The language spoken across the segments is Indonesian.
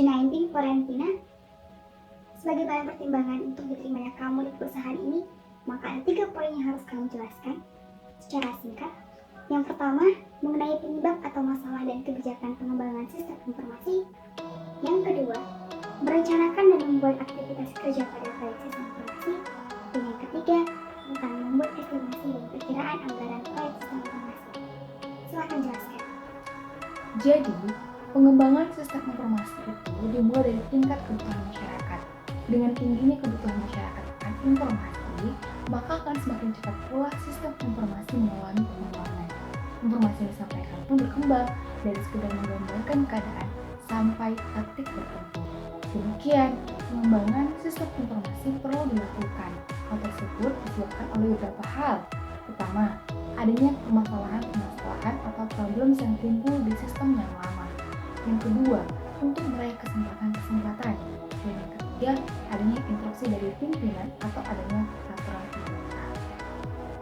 COVID-19 karantina sebagai bahan pertimbangan untuk diterimanya kamu di perusahaan ini, maka ada 3 poin yang harus kamu jelaskan secara singkat. Yang pertama, mengenai penyebab atau masalah dan kebijakan pengembangan sistem informasi. Yang kedua, merencanakan dan membuat aktivitas kerja pada proyek sistem informasi. Dan yang ketiga, tentang membuat estimasi dan perkiraan anggaran proyek sistem informasi. Silakan jelaskan. Jadi, pengembangan sistem informasi itu dimulai dari tingkat kebutuhan masyarakat. Dengan tingginya kebutuhan masyarakat akan informasi, maka akan semakin cepat pula sistem informasi mengalami pengembangan. Informasi yang disampaikan pun berkembang dari sekedar menggambarkan keadaan sampai taktik bertempur. Demikian, pengembangan sistem informasi perlu dilakukan. Hal tersebut disebabkan oleh beberapa hal. Pertama, adanya permasalahan atau problem yang timbul di sistem yang lama. Yang kedua, untuk meraih kesempatan. Dan yang ketiga, adanya instruksi dari pimpinan atau adanya peraturan pemerintah.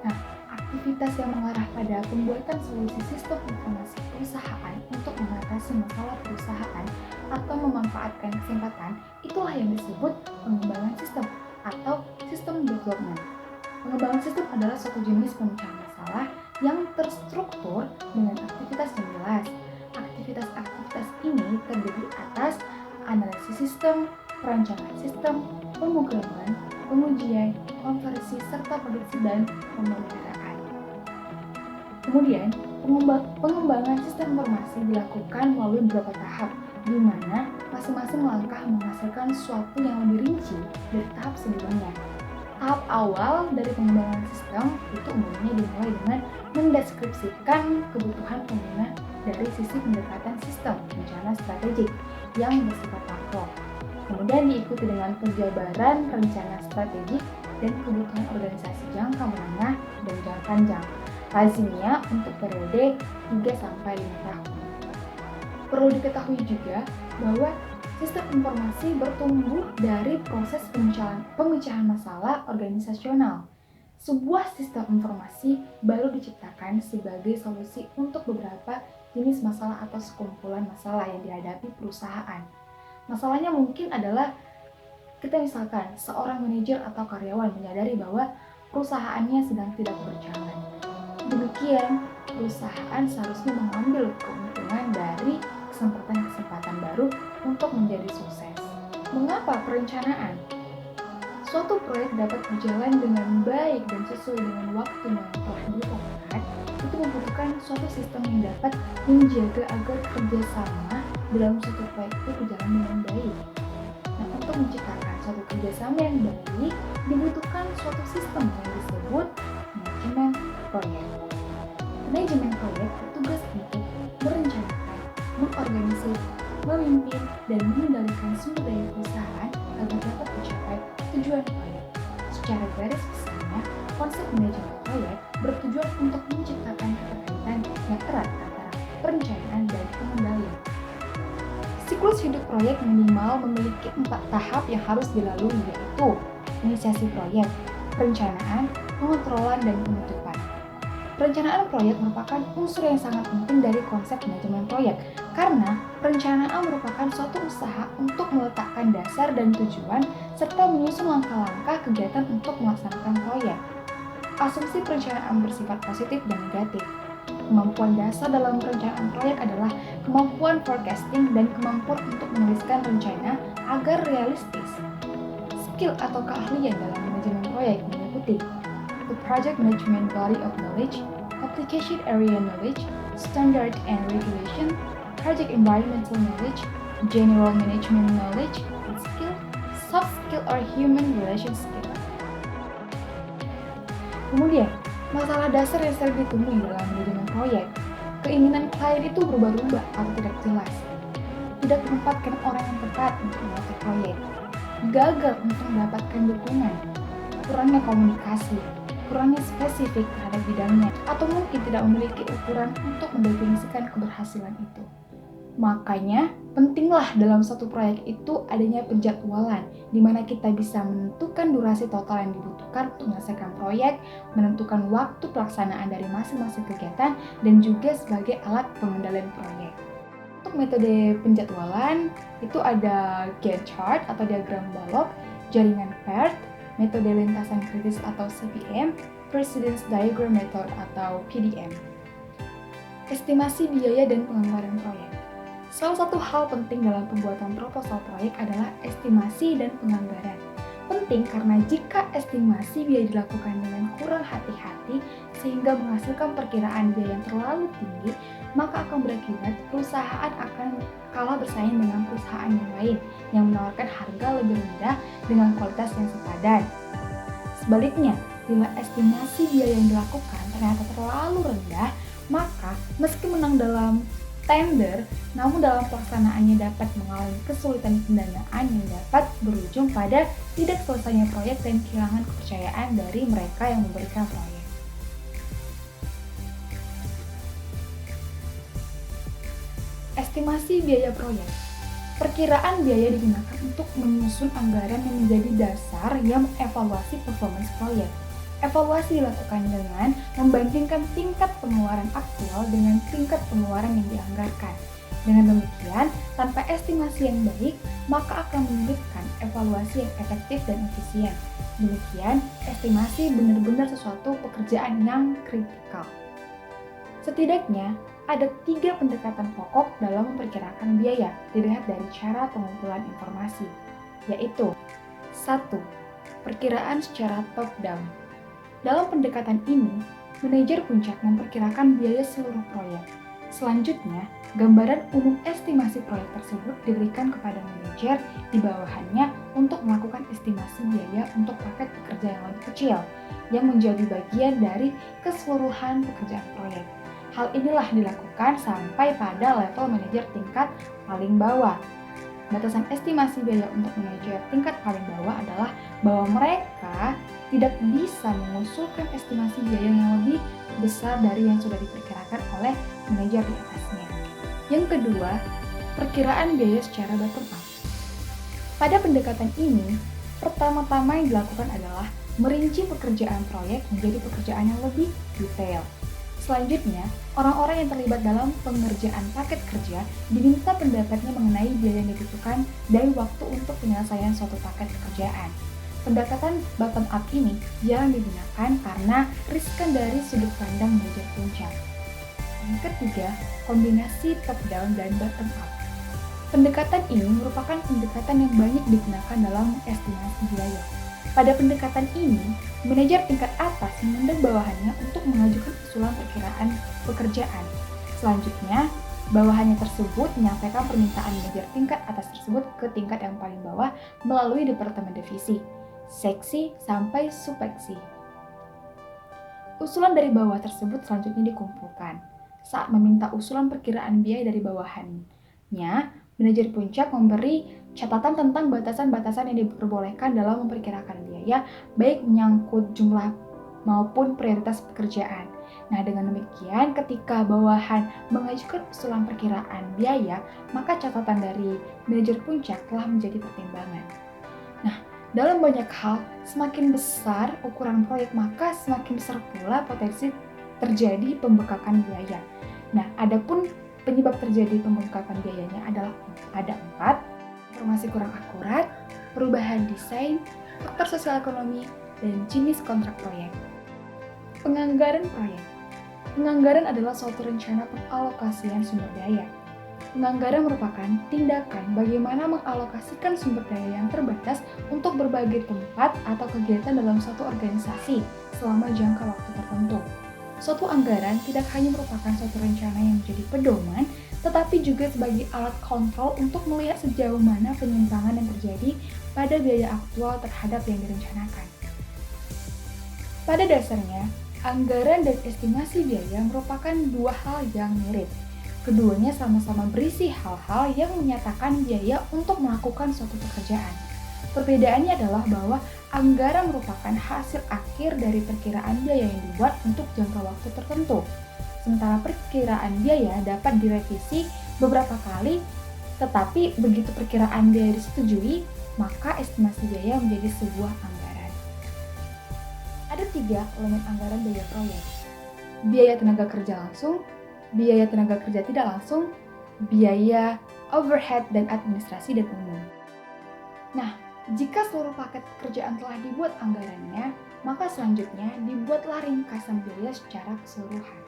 Nah, aktivitas yang mengarah pada pembuatan solusi sistem informasi perusahaan untuk mengatasi masalah perusahaan atau memanfaatkan kesempatan, itulah yang disebut pengembangan sistem atau system development. Pengembangan sistem adalah suatu jenis pemecahan masalah yang terstruktur dengan aktivitas yang jelas. Aktivitas ini terdiri atas analisis sistem, perencanaan sistem, pemrograman, pengujian, konversi, serta produksi dan pemeliharaan. Kemudian, pengembangan sistem informasi dilakukan melalui beberapa tahap, di mana masing-masing langkah menghasilkan sesuatu yang lebih rinci dari tahap sebelumnya. Tahap awal dari pengembangan sistem itu umumnya dimulai dengan mendeskripsikan kebutuhan pengguna dari sisi pendekatan sistem rencana strategik yang bersifat makro. Kemudian diikuti dengan penjabaran rencana strategik dan kebutuhan organisasi jangka menengah dan jangka panjang. Lazimnya untuk periode 3-5 tahun. Perlu diketahui juga bahwa sistem informasi bertumbuh dari proses pemecahan masalah organisasional. Sebuah sistem informasi baru diciptakan sebagai solusi untuk beberapa jenis masalah atau sekumpulan masalah yang dihadapi perusahaan. Masalahnya mungkin adalah kita misalkan seorang manajer atau karyawan menyadari bahwa perusahaannya sedang tidak berjalan. Demikian, perusahaan seharusnya mengambil keuntungan dari kesempatan-kesempatan baru untuk menjadi sukses. Mengapa perencanaan? Suatu proyek dapat berjalan dengan baik dan sesuai dengan waktu yang telah ditentukan, itu membutuhkan suatu sistem yang dapat menjaga agar kerjasama dalam suatu proyek itu berjalan dengan baik. Nah, untuk menciptakan suatu kerjasama yang baik, dibutuhkan suatu sistem yang disebut manajemen proyek. Manajemen proyek bertugas untuk merencanakan, mengorganisir, memimpin, dan mengendalikan sumber daya perusahaan agar dapat mencapai tujuan proyek. Secara garis besarnya, konsep manajemen proyek bertujuan untuk menciptakan keterkaitan yang erat antara perencanaan dan pengendalian. Siklus hidup proyek minimal memiliki 4 tahap yang harus dilalui, yaitu inisiasi proyek, perencanaan, pengontrolan, dan penutupan. Perencanaan proyek merupakan unsur yang sangat penting dari konsep manajemen proyek, karena perencanaan merupakan suatu usaha untuk meletakkan dasar dan tujuan, serta menyusun langkah-langkah kegiatan untuk melaksanakan proyek. Asumsi perencanaan bersifat positif dan negatif. Kemampuan dasar dalam perencanaan proyek adalah kemampuan forecasting dan kemampuan untuk menuliskan rencana agar realistis. Skill atau keahlian dalam manajemen proyek meliputi the project management body of knowledge, application area knowledge, standard and regulation, project environmental knowledge, general management knowledge, and skill, soft skill or human relation skill. Kemudian, masalah dasar yang sering ditemui dalam manajemen proyek, keinginan klien itu berubah-ubah atau tidak jelas, tidak menempatkan orang yang tepat untuk melatih proyek, gagal untuk mendapatkan dukungan, kurangnya komunikasi, kurangnya spesifik terhadap bidangnya, atau mungkin tidak memiliki ukuran untuk mendefinisikan keberhasilan itu. Makanya, pentinglah dalam suatu proyek itu adanya penjadwalan, di mana kita bisa menentukan durasi total yang dibutuhkan untuk menyelesaikan proyek, menentukan waktu pelaksanaan dari masing-masing kegiatan, dan juga sebagai alat pengendalian proyek. Untuk Untuk metode penjadwalan, itu ada Gantt chart atau diagram balok, jaringan PERT, metode lintasan kritis atau CPM, Precedence Diagram Method atau PDM. Estimasi biaya dan penganggaran proyek. Salah satu hal penting dalam pembuatan proposal proyek adalah estimasi dan penganggaran. Penting karena jika estimasi biaya dilakukan dengan kurang hati-hati sehingga menghasilkan perkiraan biaya yang terlalu tinggi, maka akan berakibat perusahaan akan kalah bersaing dengan perusahaan yang lain yang menawarkan harga lebih rendah dengan kualitas yang sepadan. Sebaliknya, bila estimasi biaya yang dilakukan ternyata terlalu rendah, maka meski menang dalam tender, namun dalam pelaksanaannya dapat mengalami kesulitan pendanaan yang dapat berujung pada tidak selesainya proyek dan kehilangan kepercayaan dari mereka yang memberikan proyek. Estimasi biaya proyek. Perkiraan biaya digunakan untuk menyusun anggaran yang menjadi dasar yang mengevaluasi performance proyek. Evaluasi dilakukan dengan membandingkan tingkat pengeluaran aktual dengan tingkat pengeluaran yang dianggarkan. Dengan demikian, tanpa estimasi yang baik, maka akan menyulitkan evaluasi yang efektif dan efisien. Demikian, estimasi benar-benar sesuatu pekerjaan yang kritikal. Setidaknya, ada 3 pendekatan pokok dalam memperkirakan biaya dilihat dari cara pengumpulan informasi, yaitu 1. Perkiraan secara top-down. Dalam pendekatan ini, manajer puncak memperkirakan biaya seluruh proyek. Selanjutnya, gambaran umum estimasi proyek tersebut diberikan kepada manajer di bawahannya untuk melakukan estimasi biaya untuk paket pekerja yang lebih kecil, yang menjadi bagian dari keseluruhan pekerjaan proyek. Hal inilah dilakukan sampai pada level manajer tingkat paling bawah. Batasan estimasi biaya untuk manajer tingkat paling bawah adalah bahwa mereka tidak bisa mengusulkan estimasi biaya yang lebih besar dari yang sudah diperkirakan oleh manajer di atasnya. Yang kedua, perkiraan biaya secara bottom up. Pada pendekatan ini, pertama-tama yang dilakukan adalah merinci pekerjaan proyek menjadi pekerjaan yang lebih detail. Selanjutnya, orang-orang yang terlibat dalam pengerjaan paket kerja diminta pendapatnya mengenai biaya yang dibutuhkan dan waktu untuk penyelesaian suatu paket pekerjaan. Pendekatan bottom up ini jarang digunakan karena riskan dari sudut pandang manajer puncak. Yang ketiga, kombinasi top down dan bottom up. Pendekatan ini merupakan pendekatan yang banyak digunakan dalam estimasi biaya. Pada pendekatan ini, manajer tingkat atas mengundang bawahannya untuk mengajukan usulan perkiraan pekerjaan. Selanjutnya, bawahannya tersebut menyampaikan permintaan manajer tingkat atas tersebut ke tingkat yang paling bawah melalui departemen divisi, seksi, sampai subseksi. Usulan dari bawah tersebut selanjutnya dikumpulkan. Saat meminta usulan perkiraan biaya dari bawahannya, manajer puncak memberi catatan tentang batasan-batasan yang diperbolehkan dalam memperkirakan biaya, baik menyangkut jumlah maupun prioritas pekerjaan. Nah, dengan demikian, ketika bawahan mengajukan usulan perkiraan biaya, maka catatan dari manajer puncak telah menjadi pertimbangan. Nah, dalam banyak hal, semakin besar ukuran proyek, maka semakin besar pula potensi terjadi pembengkakan biaya. Nah, adapun penyebab terjadi pembengkakan biayanya adalah ada 4, informasi kurang akurat, perubahan desain, faktor sosial ekonomi, dan jenis kontrak proyek. Penganggaran proyek. Penganggaran adalah suatu rencana pengalokasian sumber daya. Penganggaran merupakan tindakan bagaimana mengalokasikan sumber daya yang terbatas untuk berbagai tempat atau kegiatan dalam suatu organisasi selama jangka waktu tertentu. Suatu anggaran tidak hanya merupakan suatu rencana yang menjadi pedoman, tetapi juga sebagai alat kontrol untuk melihat sejauh mana penyimpangan yang terjadi pada biaya aktual terhadap yang direncanakan. Pada dasarnya, anggaran dan estimasi biaya merupakan dua hal yang mirip. Keduanya sama-sama berisi hal-hal yang menyatakan biaya untuk melakukan suatu pekerjaan. Perbedaannya adalah bahwa anggaran merupakan hasil akhir dari perkiraan biaya yang dibuat untuk jangka waktu tertentu. Sementara perkiraan biaya dapat direvisi beberapa kali, tetapi begitu perkiraan biaya disetujui, maka estimasi biaya menjadi sebuah anggaran. Ada 3 elemen anggaran biaya proyek: biaya tenaga kerja langsung, biaya tenaga kerja tidak langsung, biaya, overhead, dan administrasi dan umum. Nah, jika seluruh paket pekerjaan telah dibuat anggarannya, maka selanjutnya dibuatlah ringkasan biaya secara keseluruhan.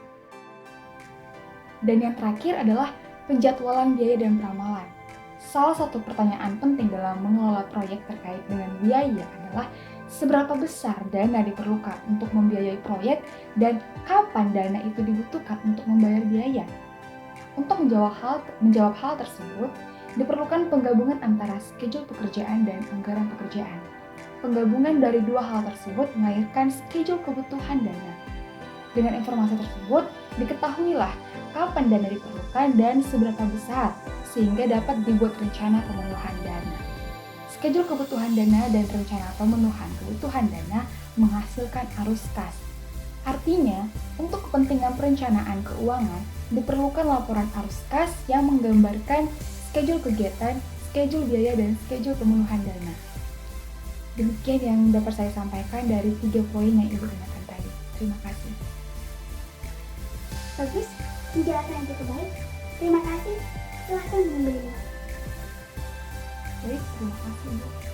Dan yang terakhir adalah penjadwalan biaya dan peramalan. Salah satu pertanyaan penting dalam mengelola proyek terkait dengan biaya adalah seberapa besar dana diperlukan untuk membiayai proyek dan kapan dana itu dibutuhkan untuk membayar biaya. Untuk menjawab hal tersebut, diperlukan penggabungan antara schedule pekerjaan dan anggaran pekerjaan. Penggabungan dari dua hal tersebut melahirkan schedule kebutuhan dana. Dengan informasi tersebut, diketahuilah kapan dana diperlukan dan seberapa besar, sehingga dapat dibuat rencana pemenuhan dana. Schedule kebutuhan dana dan rencana pemenuhan kebutuhan dana menghasilkan arus kas. Artinya, untuk kepentingan perencanaan keuangan, diperlukan laporan arus kas yang menggambarkan schedule kegiatan, schedule biaya, dan schedule pemenuhan dana. Demikian yang dapat saya sampaikan dari 3 poin yang Ibu tanyakan tadi. Terima kasih. Bagus, penjelasan yang cukup baik. Terima kasih. Silahkan membeli. Baik, terima kasih, Bu.